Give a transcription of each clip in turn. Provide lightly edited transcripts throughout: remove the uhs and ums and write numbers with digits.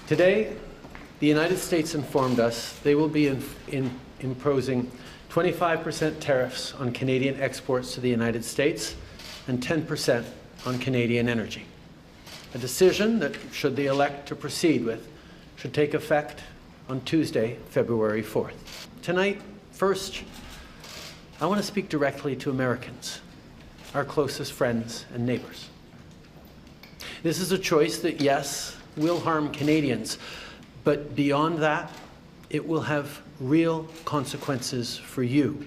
Today, the United States informed us they will be imposing 25% tariffs on Canadian exports to the United States and 10% on Canadian energy. A decision that, should they elect to proceed with, should take effect on Tuesday, February 4th. Tonight, first, I want to speak directly to Americans, our closest friends and neighbors. This is a choice that, yes, will harm Canadians, but beyond that, it will have real consequences for you,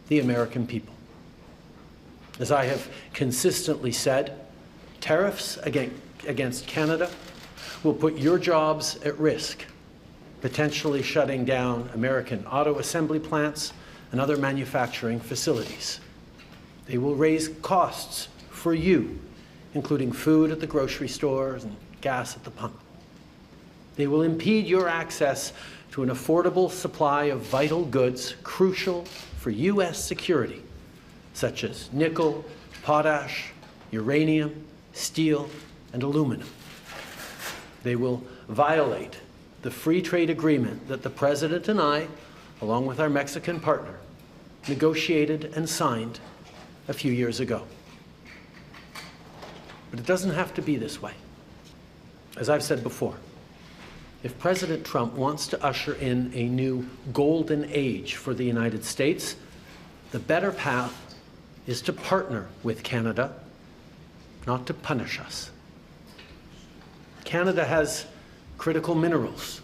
the American people. As I have consistently said, tariffs against Canada will put your jobs at risk, potentially shutting down American auto assembly plants and other manufacturing facilities. They will raise costs for you, including food at the grocery stores and gas at the pump. They will impede your access to an affordable supply of vital goods crucial for U.S. security, such as nickel, potash, uranium, steel, and aluminum. They will violate the free trade agreement that the President and I, along with our Mexican partner, negotiated and signed a few years ago. But it doesn't have to be this way. As I've said before, if President Trump wants to usher in a new golden age for the United States, the better path is to partner with Canada, not to punish us. Canada has critical minerals,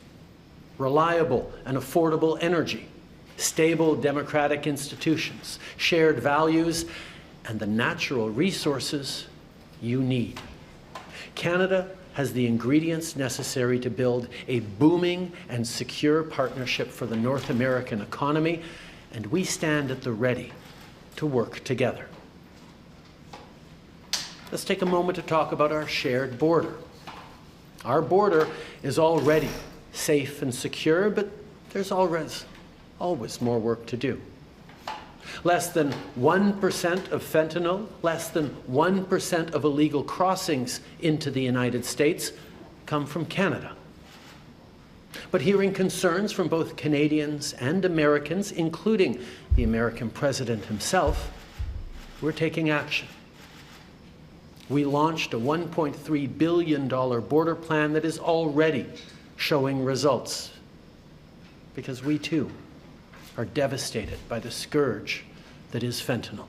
reliable and affordable energy, stable democratic institutions, shared values, and the natural resources you need. Canada has the ingredients necessary to build a booming and secure partnership for the North American economy, and we stand at the ready to work together. Let's take a moment to talk about our shared border. Our border is already safe and secure, but there's always more work to do. Less than 1% of fentanyl, less than 1% of illegal crossings into the United States come from Canada. But hearing concerns from both Canadians and Americans, including the American president himself, we're taking action. We launched a $1.3 billion border plan that is already showing results, because we too are devastated by the scourge that is fentanyl,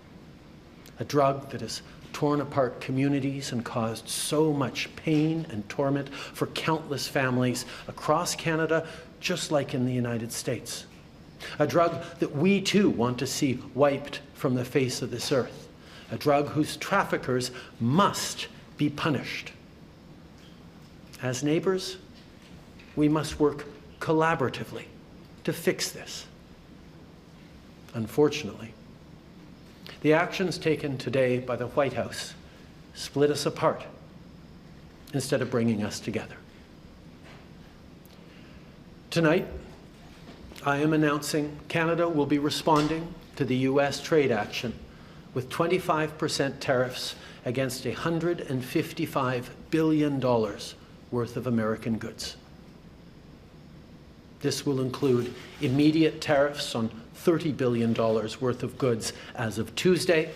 a drug that has torn apart communities and caused so much pain and torment for countless families across Canada, just like in the United States. A drug that we too want to see wiped from the face of this earth. A drug whose traffickers must be punished. As neighbors, we must work collaboratively to fix this. Unfortunately, the actions taken today by the White House split us apart instead of bringing us together. Tonight, I am announcing Canada will be responding to the U.S. trade action with 25% tariffs against $155 billion worth of American goods. This will include immediate tariffs on $30 billion worth of goods as of Tuesday,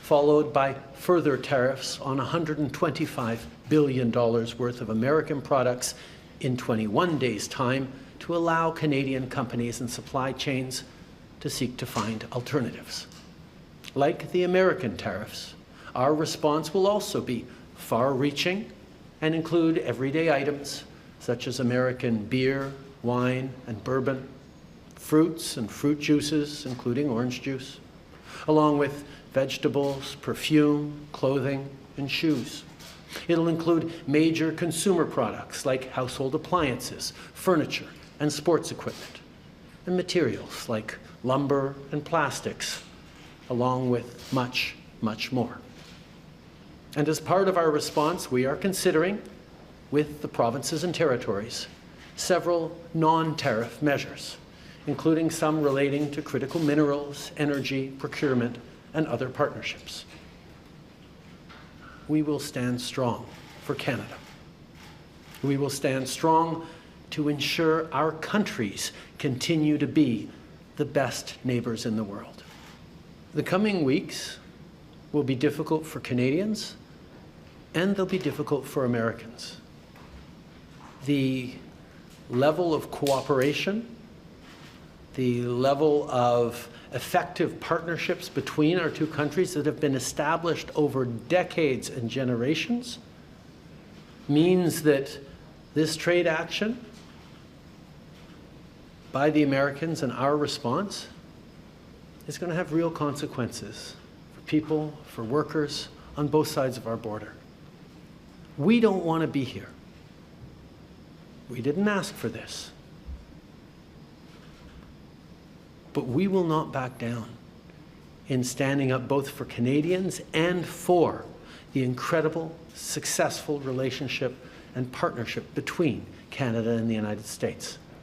followed by further tariffs on $125 billion worth of American products in 21 days' time to allow Canadian companies and supply chains to seek to find alternatives. Like the American tariffs, our response will also be far-reaching and include everyday items such as American beer, wine, and bourbon, fruits and fruit juices, including orange juice, along with vegetables, perfume, clothing, and shoes. It'll include major consumer products like household appliances, furniture, and sports equipment, and materials like lumber and plastics, along with much, much more. And as part of our response, we are considering, with the provinces and territories, several non-tariff measures, including some relating to critical minerals, energy, procurement, and other partnerships. We will stand strong for Canada. We will stand strong to ensure our countries continue to be the best neighbors in the world. The coming weeks will be difficult for Canadians, and they'll be difficult for Americans. The level of cooperation, the level of effective partnerships between our two countries that have been established over decades and generations means that this trade action by the Americans and our response is going to have real consequences for people, for workers on both sides of our border. We don't want to be here. We didn't ask for this. But we will not back down in standing up both for Canadians and for the incredible, successful relationship and partnership between Canada and the United States.